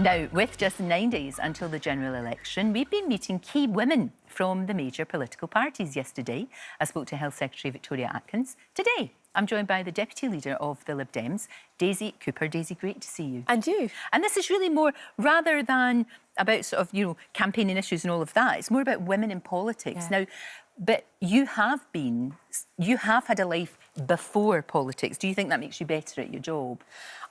Now, with just 9 days until the general election, we've been meeting key women from the major political parties. Yesterday, I spoke to Health Secretary Victoria Atkins. Today, I'm joined by the Deputy Leader of the Lib Dems, Daisy Cooper. Daisy, great to see you. And you. And this is really more, rather than about sort of, campaigning issues and all of that, it's more about women in politics. Yeah. Now, but you have had a life before politics. Do you think that makes you better at your job?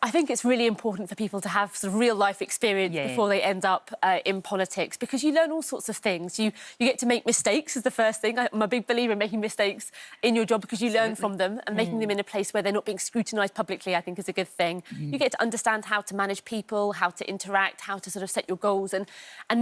I think it's really important for people to have sort of real life experience before they end up in politics, because you learn all sorts of things. You get to make mistakes is the first thing. I'm a big believer in making mistakes in your job because you learn from them, and making them in a place where they're not being scrutinised publicly, I think, is a good thing. You get to understand how to manage people, how to interact, how to sort of set your goals. And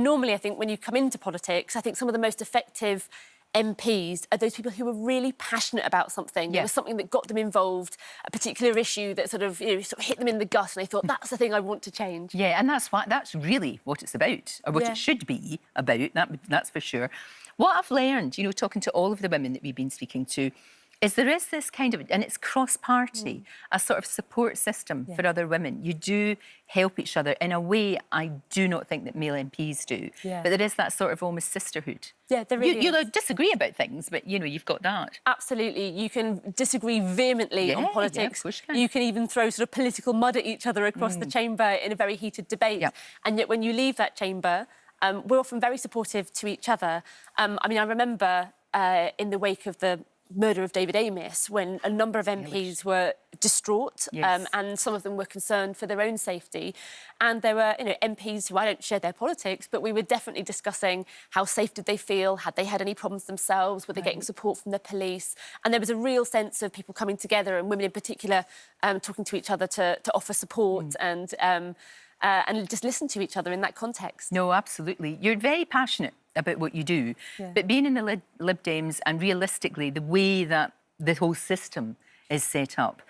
normally, I think, when you come into politics, I think some of the most effective MPs are those people who are really passionate about something. There was something that got them involved, a particular issue that sort of hit them in the gut, and they thought, that's the thing I want to change. Yeah, and that's really what it's about, or what it should be about, that's for sure. What I've learned, talking to all of the women that we've been speaking to, is there is this kind of, and it's cross-party, a sort of support system for other women. You do help each other in a way I do not think that male MPs do. But there is that sort of almost sisterhood. Yeah, there really is. You'll disagree about things, but, you've got that. Absolutely. You can disagree vehemently on politics. Yeah, of course you can. You can even throw sort of political mud at each other across the chamber in a very heated debate. And yet when you leave that chamber, we're often very supportive to each other. I mean, I remember in the wake of the murder of David Amess, when a number of MPs were distraught, and some of them were concerned for their own safety. And there were, MPs who I don't share their politics, but we were definitely discussing how safe did they feel, had they had any problems themselves, were they getting support from the police? And there was a real sense of people coming together, and women in particular, talking to each other to offer support and just listen to each other in that context. No, absolutely. You're very passionate about what you do, but being in the Lib Dems, and realistically the way that the whole system is set up,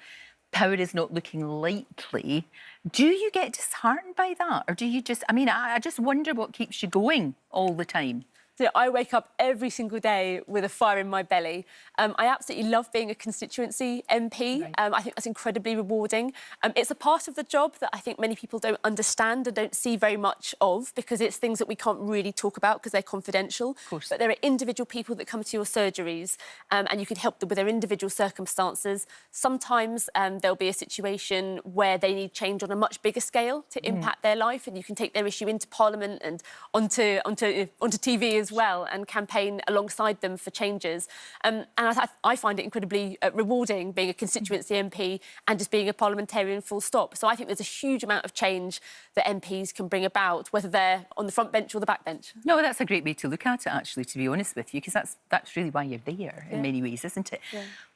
power is not looking likely. Do you get disheartened by that, or do you just, I just wonder what keeps you going all the time? So I wake up every single day with a fire in my belly. I absolutely love being a constituency MP. I think that's incredibly rewarding. It's a part of the job that I think many people don't understand and don't see very much of, because it's things that we can't really talk about because they're confidential. Of course. But there are individual people that come to your surgeries, and you can help them with their individual circumstances. Sometimes there'll be a situation where they need change on a much bigger scale to impact their life, and you can take their issue into Parliament and onto TV as well, and campaign alongside them for changes. And I find it incredibly rewarding being a constituency MP and just being a parliamentarian full stop. So I think there's a huge amount of change that MPs can bring about, whether they're on the front bench or the back bench. No, that's a great way to look at it, actually, to be honest with you, because that's really why you're there in many ways, isn't it?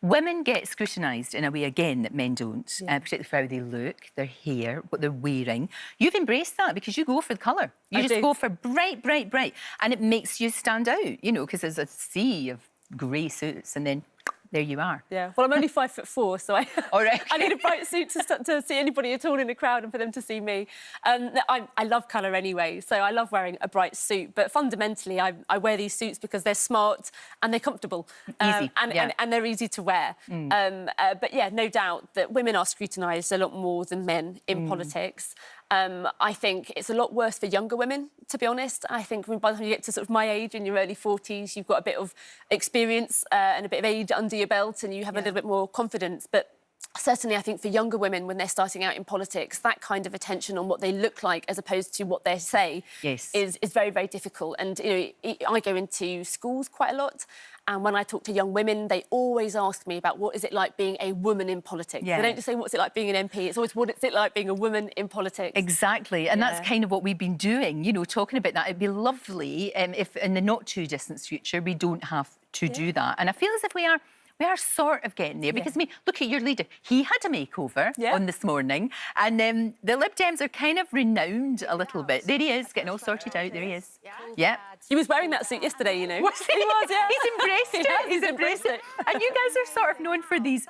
Women get scrutinised in a way, again, that men don't, particularly for how they look, their hair, what they're wearing. You've embraced that because you go for the colour. You just go for bright, bright, bright. And it makes you stand out, because there's a sea of grey suits, and then there you are. Yeah, well, I'm only 5'4", so I need a bright suit to see anybody at all in the crowd and for them to see me. I love colour anyway, so I love wearing a bright suit. But fundamentally, I wear these suits because they're smart and they're comfortable. Easy, and they're easy to wear. But yeah, no doubt that women are scrutinised a lot more than men in politics. I think it's a lot worse for younger women, to be honest. I think by the time you get to sort of my age, in your early 40s, you've got a bit of experience and a bit of age under your belt, and you have a little bit more confidence. But certainly, I think for younger women, when they're starting out in politics, that kind of attention on what they look like as opposed to what they say is very, very difficult. And, I go into schools quite a lot, and when I talk to young women, they always ask me about what is it like being a woman in politics. They don't just say, what's it like being an MP? It's always, what is it like being a woman in politics? Exactly, and that's kind of what we've been doing, talking about that. It'd be lovely if in the not-too-distant future we don't have to do that. And I feel as if we are sort of getting there, because look at your leader. He had a makeover on this morning, and the Lib Dems are kind of renowned a little bit. There he is, getting all sorted out. There he is. Yeah. He was wearing that suit yesterday, Was he? He was, He's embraced it. He's embraced it. And you guys are sort of known for these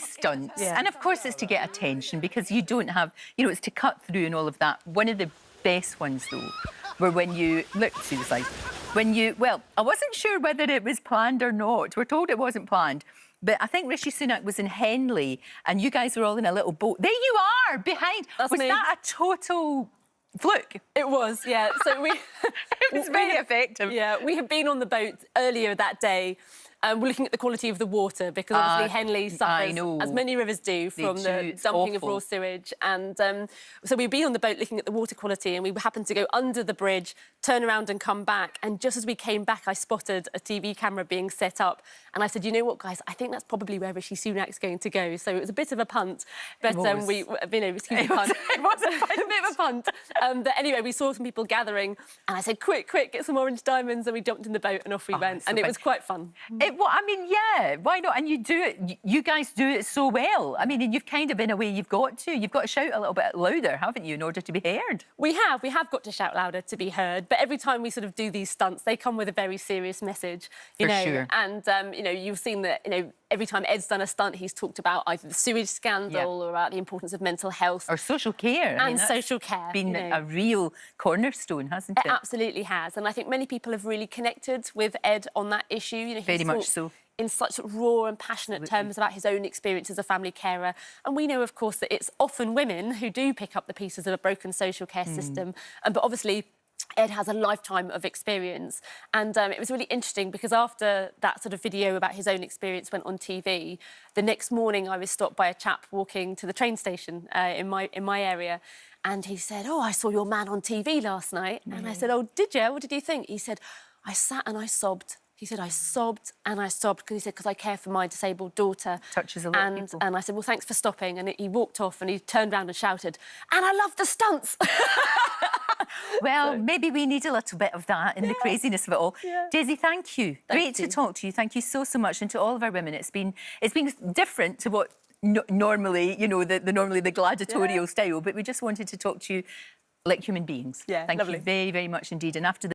stunts. And of course it's to get attention, because you don't have, it's to cut through and all of that. One of the best ones, though, were when you... Look, see the slide. Well, I wasn't sure whether it was planned or not. We're told it wasn't planned. But I think Rishi Sunak was in Henley, and you guys were all in a little boat. There you are, behind. That's was me. That a total fluke. It was, yeah. So we... It was very effective. Yeah, we had been on the boat earlier that day. We're looking at the quality of the water because obviously Henley suffers, as many rivers do, from the dumping of raw sewage. And so we'd been on the boat looking at the water quality, and we happened to go under the bridge, turn around and come back. And just as we came back, I spotted a TV camera being set up. And I said, you know what, guys, I think that's probably where Rishi Sunak's going to go. So it was a bit of a punt. But excuse the pun. It was a bit of a punt. But anyway, we saw some people gathering, and I said, quick, get some orange diamonds. And we jumped in the boat and off we went. And it was quite fun. Well, I mean, yeah, why not? And you do it, you guys do it so well. I mean, and you've kind of, in a way, you've got to shout a little bit louder, haven't you, in order to be heard? We have got to shout louder to be heard. But every time we sort of do these stunts, they come with a very serious message, you know. Sure. And, you know, you've seen that, you know, every time Ed's done a stunt, he's talked about either the sewage scandal or about the importance of mental health. Or social care. And social care. Been a real cornerstone, hasn't it? It absolutely has. And I think many people have really connected with Ed on that issue. You know, very much so. In such raw and passionate terms about his own experience as a family carer. And we know, of course, that it's often women who do pick up the pieces of a broken social care system. But obviously, Ed has a lifetime of experience. And it was really interesting because after that sort of video about his own experience went on TV, the next morning I was stopped by a chap walking to the train station in my area. And he said, oh, I saw your man on TV last night. And I said, oh, did you? What did you think? He said, I sat and I sobbed. He said, I sobbed and I sobbed because he said, because I care for my disabled daughter. Touches a lot of people. And I said, well, thanks for stopping. And he walked off and he turned around and shouted, and I love the stunts. Well, maybe we need a little bit of that in the craziness of it all. Yeah. Daisy, thank you. Great to talk to you. Thank you so much. And to all of our women, it's been different to what normally, you know, normally the gladiatorial style, but we just wanted to talk to you like human beings. Yeah, thank lovely. you very, very much indeed. And after the